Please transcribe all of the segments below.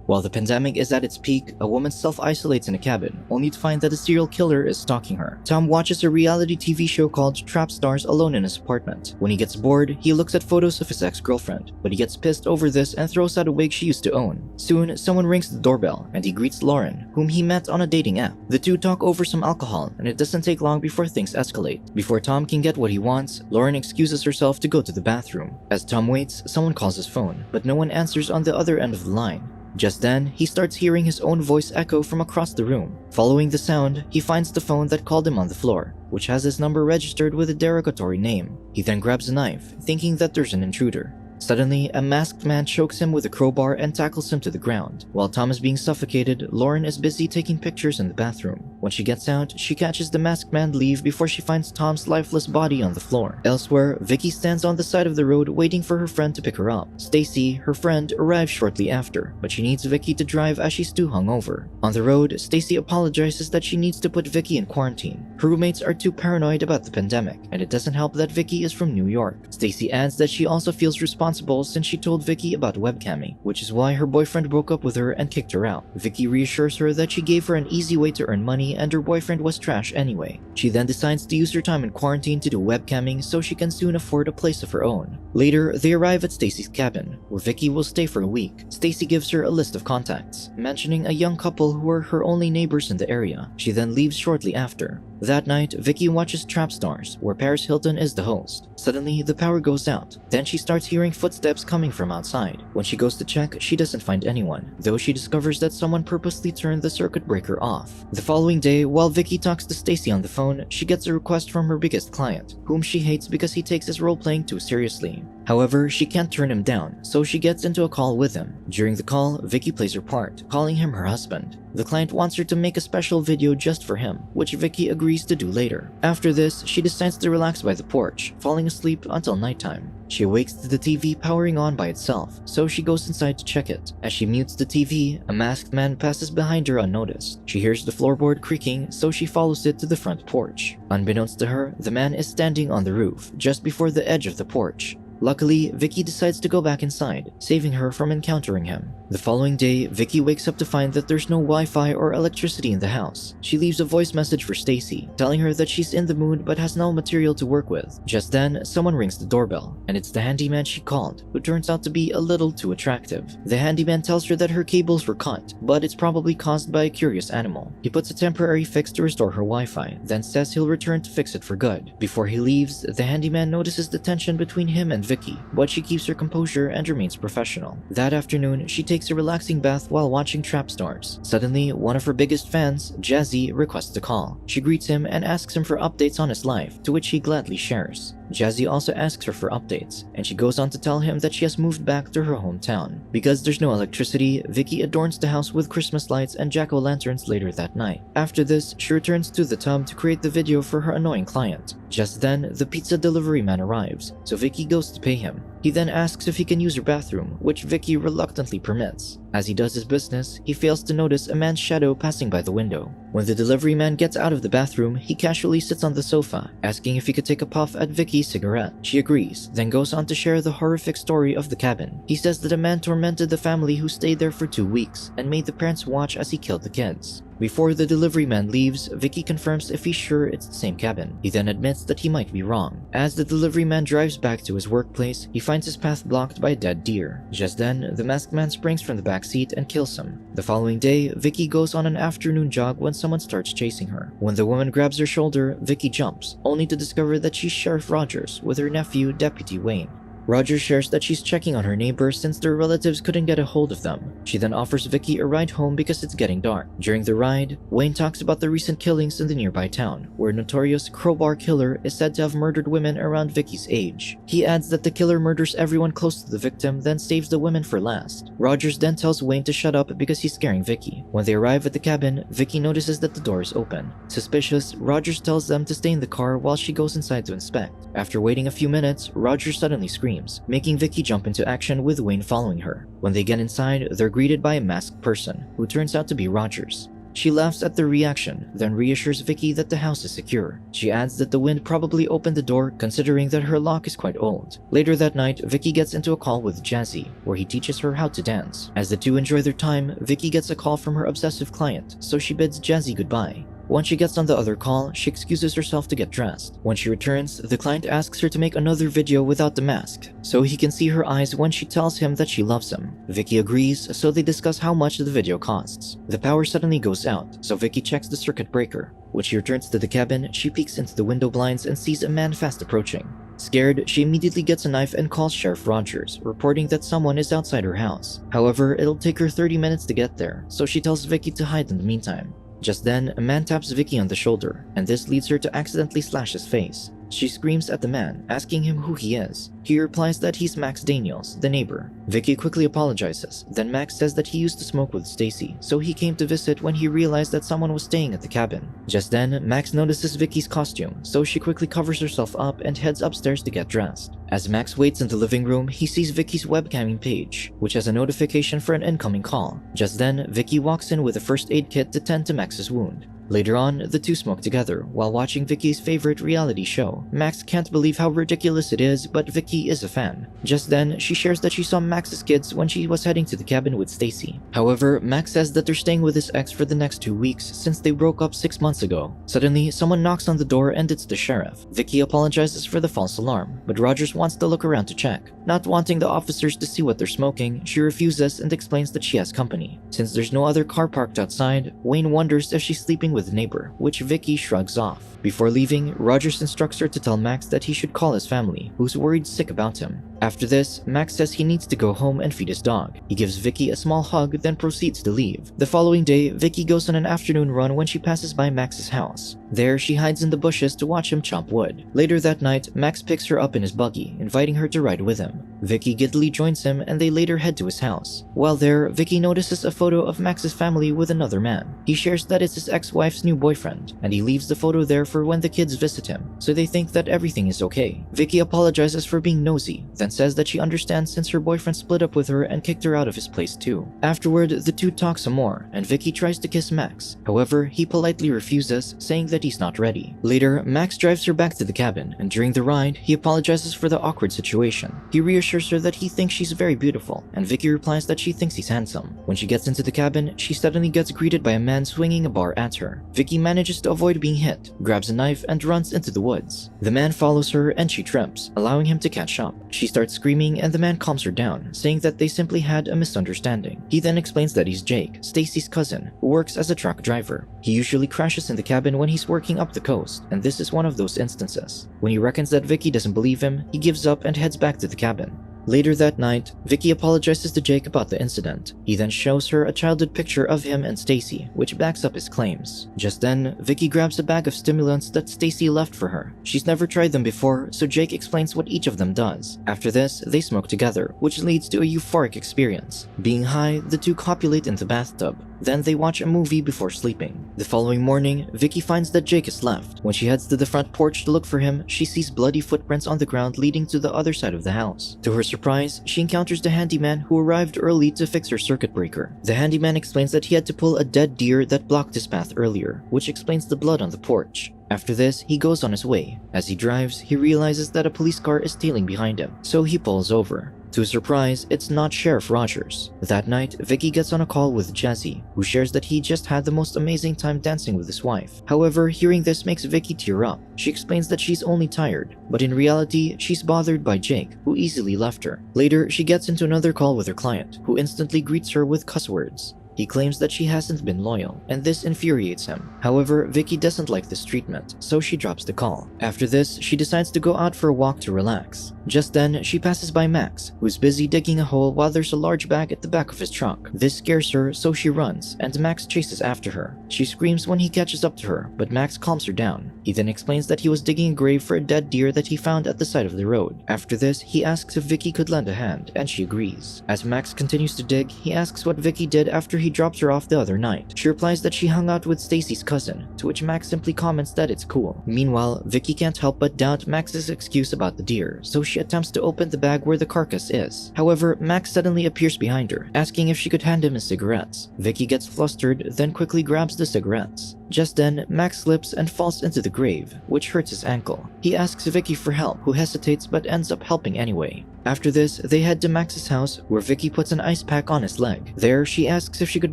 While the pandemic is at its peak, a woman self-isolates in a cabin, only to find that a serial killer is stalking her. Tom watches a reality TV show called Trap Stars alone in his apartment. When he gets bored, he looks at photos of his ex-girlfriend, but he gets pissed over this and throws out a wig she used to own. Soon, someone rings the doorbell, and he greets Lauren, whom he met on a dating app. The two talk over some alcohol, and it doesn't take long before things escalate. Before Tom can get what he wants, Lauren excuses herself to go to the bathroom. As Tom waits, someone calls his phone, but no one answers on the other end of the line. Just then, he starts hearing his own voice echo from across the room. Following the sound, he finds the phone that called him on the floor, which has his number registered with a derogatory name. He then grabs a knife, thinking that there's an intruder. Suddenly, a masked man chokes him with a crowbar and tackles him to the ground. While Tom is being suffocated, Lauren is busy taking pictures in the bathroom. When she gets out, she catches the masked man leave before she finds Tom's lifeless body on the floor. Elsewhere, Vicky stands on the side of the road waiting for her friend to pick her up. Stacy, her friend, arrives shortly after, but she needs Vicky to drive as she's too hungover. On the road, Stacy apologizes that she needs to put Vicky in quarantine. Her roommates are too paranoid about the pandemic, and it doesn't help that Vicky is from New York. Stacy adds that she also feels responsible since she told Vicky about webcamming, which is why her boyfriend broke up with her and kicked her out. Vicky reassures her that she gave her an easy way to earn money and her boyfriend was trash anyway. She then decides to use her time in quarantine to do webcamming so she can soon afford a place of her own. Later, they arrive at Stacy's cabin, where Vicky will stay for a week. Stacy gives her a list of contacts, mentioning a young couple who are her only neighbors in the area. She then leaves shortly after. That night, Vicky watches Trap Stars, where Paris Hilton is the host. Suddenly, the power goes out. Then she starts hearing footsteps coming from outside. When she goes to check, she doesn't find anyone, though she discovers that someone purposely turned the circuit breaker off. The following day, while Vicky talks to Stacy on the phone, she gets a request from her biggest client, whom she hates because he takes his role-playing too seriously. However, she can't turn him down, so she gets into a call with him. During the call, Vicky plays her part, calling him her husband. The client wants her to make a special video just for him, which Vicky agrees to do later. After this, she decides to relax by the porch, falling asleep until nighttime. She awakes to the TV powering on by itself, so she goes inside to check it. As she mutes the TV, a masked man passes behind her unnoticed. She hears the floorboard creaking, so she follows it to the front porch. Unbeknownst to her, the man is standing on the roof, just before the edge of the porch. Luckily, Vicky decides to go back inside, saving her from encountering him. The following day, Vicky wakes up to find that there's no Wi-Fi or electricity in the house. She leaves a voice message for Stacy, telling her that she's in the mood but has no material to work with. Just then, someone rings the doorbell, and it's the handyman she called, who turns out to be a little too attractive. The handyman tells her that her cables were cut, but it's probably caused by a curious animal. He puts a temporary fix to restore her Wi-Fi, then says he'll return to fix it for good. Before he leaves, the handyman notices the tension between him and Vicky, but she keeps her composure and remains professional. That afternoon, she takes a relaxing bath while watching Trap Stars. Suddenly, one of her biggest fans, Jazzy, requests a call. She greets him and asks him for updates on his life, to which he gladly shares. Jazzy also asks her for updates, and she goes on to tell him that she has moved back to her hometown. Because there's no electricity, Vicky adorns the house with Christmas lights and jack-o'-lanterns later that night. After this, she returns to the tub to create the video for her annoying client. Just then, the pizza delivery man arrives, so Vicky goes to pay him. He then asks if he can use her bathroom, which Vicky reluctantly permits. As he does his business, he fails to notice a man's shadow passing by the window. When the delivery man gets out of the bathroom, he casually sits on the sofa, asking if he could take a puff at Vicky's cigarette. She agrees, then goes on to share the horrific story of the cabin. He says that a man tormented the family who stayed there for 2 weeks, and made the parents watch as he killed the kids. Before the delivery man leaves, Vicky confirms if he's sure it's the same cabin. He then admits that he might be wrong. As the delivery man drives back to his workplace, he finds his path blocked by a dead deer. Just then, the masked man springs from the back seat and kills him. The following day, Vicky goes on an afternoon jog when someone starts chasing her. When the woman grabs her shoulder, Vicky jumps, only to discover that she's Sheriff Rogers with her nephew, Deputy Wayne. Roger shares that she's checking on her neighbors since their relatives couldn't get a hold of them. She then offers Vicky a ride home because it's getting dark. During the ride, Wayne talks about the recent killings in the nearby town, where a notorious crowbar killer is said to have murdered women around Vicky's age. He adds that the killer murders everyone close to the victim, then saves the women for last. Rogers then tells Wayne to shut up because he's scaring Vicky. When they arrive at the cabin, Vicky notices that the door is open. Suspicious, Rogers tells them to stay in the car while she goes inside to inspect. After waiting a few minutes, Rogers suddenly screams, making Vicky jump into action with Wayne following her. When they get inside, they're greeted by a masked person, who turns out to be Rogers. She laughs at their reaction, then reassures Vicky that the house is secure. She adds that the wind probably opened the door considering that her lock is quite old. Later that night, Vicky gets into a call with Jazzy, where he teaches her how to dance. As the two enjoy their time, Vicky gets a call from her obsessive client, so she bids Jazzy goodbye. Once she gets on the other call, she excuses herself to get dressed. When she returns, the client asks her to make another video without the mask, so he can see her eyes when she tells him that she loves him. Vicky agrees, so they discuss how much the video costs. The power suddenly goes out, so Vicky checks the circuit breaker. When she returns to the cabin, she peeks into the window blinds and sees a man fast approaching. Scared, she immediately gets a knife and calls Sheriff Rogers, reporting that someone is outside her house. However, it'll take her 30 minutes to get there, so she tells Vicky to hide in the meantime. Just then, a man taps Vicky on the shoulder, and this leads her to accidentally slash his face. She screams at the man, asking him who he is. He replies that he's Max Daniels, the neighbor. Vicky quickly apologizes, then Max says that he used to smoke with Stacy, so he came to visit when he realized that someone was staying at the cabin. Just then, Max notices Vicky's costume, so she quickly covers herself up and heads upstairs to get dressed. As Max waits in the living room, he sees Vicky's webcamming page, which has a notification for an incoming call. Just then, Vicky walks in with a first aid kit to tend to Max's wound. Later on, the two smoke together while watching Vicky's favorite reality show. Max can't believe how ridiculous it is, but Vicky is a fan. Just then, she shares that she saw Max's kids when she was heading to the cabin with Stacy. However, Max says that they're staying with his ex for the next 2 weeks since they broke up 6 months ago. Suddenly, someone knocks on the door and it's the sheriff. Vicky apologizes for the false alarm, but Rogers wants to look around to check. Not wanting the officers to see what they're smoking, she refuses and explains that she has company. Since there's no other car parked outside, Wayne wonders if she's sleeping with the neighbor, which Vicky shrugs off. Before leaving, Rogers instructs her to tell Max that he should call his family, who's worried sick about him. After this, Max says he needs to go home and feed his dog. He gives Vicky a small hug, then proceeds to leave. The following day, Vicky goes on an afternoon run when she passes by Max's house. There, she hides in the bushes to watch him chop wood. Later that night, Max picks her up in his buggy, inviting her to ride with him. Vicky giddily joins him and they later head to his house. While there, Vicky notices a photo of Max's family with another man. He shares that it's his ex-wife's new boyfriend, and he leaves the photo there for when the kids visit him, so they think that everything is okay. Vicky apologizes for being nosy, then says that she understands since her boyfriend split up with her and kicked her out of his place too. Afterward, the two talk some more, and Vicky tries to kiss Max. However, he politely refuses, saying that he's not ready. Later, Max drives her back to the cabin, and during the ride, he apologizes for the awkward situation. He reassures her that he thinks she's very beautiful, and Vicky replies that she thinks he's handsome. When she gets into the cabin, she suddenly gets greeted by a man swinging a bar at her. Vicky manages to avoid being hit, grabs a knife, and runs into the woods. The man follows her and she trips, allowing him to catch up. She starts screaming and the man calms her down, saying that they simply had a misunderstanding. He then explains that he's Jake, Stacy's cousin, who works as a truck driver. He usually crashes in the cabin when he's working up the coast, and this is one of those instances. When he reckons that Vicky doesn't believe him, he gives up and heads back to the cabin. Later that night, Vicky apologizes to Jake about the incident. He then shows her a childhood picture of him and Stacy, which backs up his claims. Just then, Vicky grabs a bag of stimulants that Stacy left for her. She's never tried them before, so Jake explains what each of them does. After this, they smoke together, which leads to a euphoric experience. Being high, the two copulate in the bathtub. Then they watch a movie before sleeping. The following morning, Vicky finds that Jake has left. When she heads to the front porch to look for him, she sees bloody footprints on the ground leading to the other side of the house. To her surprise, she encounters the handyman who arrived early to fix her circuit breaker. The handyman explains that he had to pull a dead deer that blocked his path earlier, which explains the blood on the porch. After this, he goes on his way. As he drives, he realizes that a police car is tailing behind him, so he pulls over. To his surprise, it's not Sheriff Rogers. That night, Vicky gets on a call with Jazzy, who shares that he just had the most amazing time dancing with his wife. However, hearing this makes Vicky tear up. She explains that she's only tired, but in reality, she's bothered by Jake, who easily left her. Later, she gets into another call with her client, who instantly greets her with cuss words. He claims that she hasn't been loyal, and this infuriates him. However, Vicky doesn't like this treatment, so she drops the call. After this, she decides to go out for a walk to relax. Just then, she passes by Max, who's busy digging a hole while there's a large bag at the back of his truck. This scares her, so she runs, and Max chases after her. She screams when he catches up to her, but Max calms her down. He then explains that he was digging a grave for a dead deer that he found at the side of the road. After this, he asks if Vicky could lend a hand, and she agrees. As Max continues to dig, he asks what Vicky did after he dropped her off the other night. She replies that she hung out with Stacy's cousin, to which Max simply comments that it's cool. Meanwhile, Vicky can't help but doubt Max's excuse about the deer, so she attempts to open the bag where the carcass is. However, Max suddenly appears behind her, asking if she could hand him his cigarettes. Vicky gets flustered, then quickly grabs the cigarettes. Just then, Max slips and falls into the grave, which hurts his ankle. He asks Vicky for help, who hesitates but ends up helping anyway. After this, they head to Max's house, where Vicky puts an ice pack on his leg. There, she asks if she could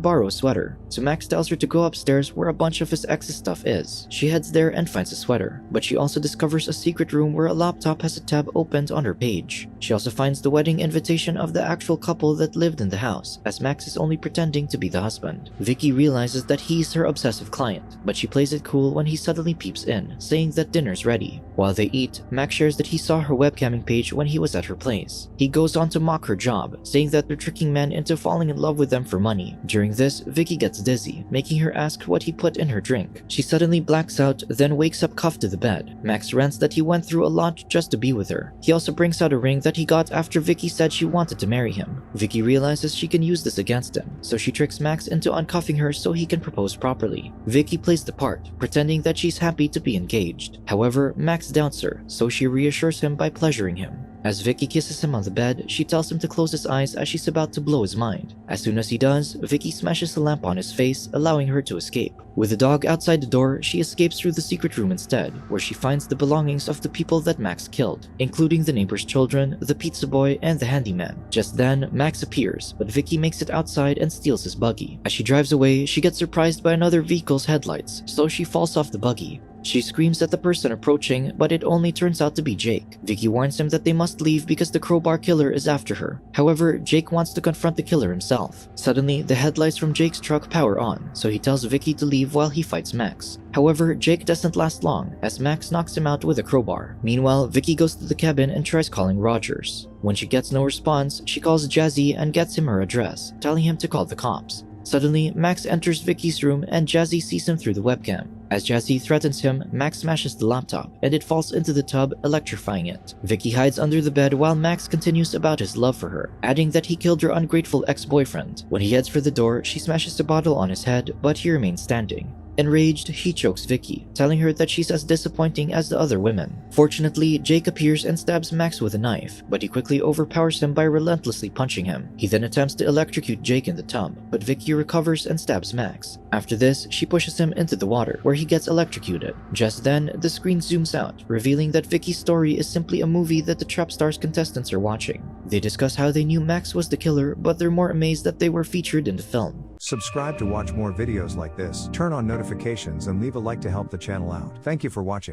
borrow a sweater, so Max tells her to go upstairs where a bunch of his ex's stuff is. She heads there and finds a sweater, but she also discovers a secret room where a laptop has a tab opened on her page. She also finds the wedding invitation of the actual couple that lived in the house, as Max is only pretending to be the husband. Vicky realizes that he's her obsessive client, but she plays it cool when he suddenly peeps in, saying that dinner's ready. While they eat, Max shares that he saw her webcamming page when he was at her place. He goes on to mock her job, saying that they're tricking men into falling in love with them for money. During this, Vicky gets dizzy, making her ask what he put in her drink. She suddenly blacks out, then wakes up cuffed to the bed. Max rants that he went through a lot just to be with her. He also brings out a ring that he got after Vicky said she wanted to marry him. Vicky realizes she can use this against him, so she tricks Max into uncuffing her so he can propose properly. Vicky plays the part, pretending that she's happy to be engaged. However, Max doubts her, so she reassures him by pleasuring him. As Vicky kisses him on the bed, she tells him to close his eyes as she's about to blow his mind. As soon as he does, Vicky smashes a lamp on his face, allowing her to escape. With the dog outside the door, she escapes through the secret room instead, where she finds the belongings of the people that Max killed, including the neighbor's children, the pizza boy, and the handyman. Just then, Max appears, but Vicky makes it outside and steals his buggy. As she drives away, she gets surprised by another vehicle's headlights, so she falls off the buggy. She screams at the person approaching, but it only turns out to be Jake. Vicky warns him that they must leave because the crowbar killer is after her. However, Jake wants to confront the killer himself. Suddenly, the headlights from Jake's truck power on, so he tells Vicky to leave while he fights Max. However, Jake doesn't last long, as Max knocks him out with a crowbar. Meanwhile, Vicky goes to the cabin and tries calling Rogers. When she gets no response, she calls Jazzy and gets him her address, telling him to call the cops. Suddenly, Max enters Vicky's room and Jazzy sees him through the webcam. As Jazzy threatens him, Max smashes the laptop, and it falls into the tub, electrifying it. Vicky hides under the bed while Max continues about his love for her, adding that he killed her ungrateful ex-boyfriend. When he heads for the door, she smashes a bottle on his head, but he remains standing. Enraged, he chokes Vicky, telling her that she's as disappointing as the other women. Fortunately, Jake appears and stabs Max with a knife, but he quickly overpowers him by relentlessly punching him. He then attempts to electrocute Jake in the tub, but Vicky recovers and stabs Max. After this, she pushes him into the water, where he gets electrocuted. Just then, the screen zooms out, revealing that Vicky's story is simply a movie that the Trap Stars contestants are watching. They discuss how they knew Max was the killer, but they're more amazed that they were featured in the film. Subscribe to watch more videos like this, turn on notifications and leave a like to help the channel out. Thank you for watching.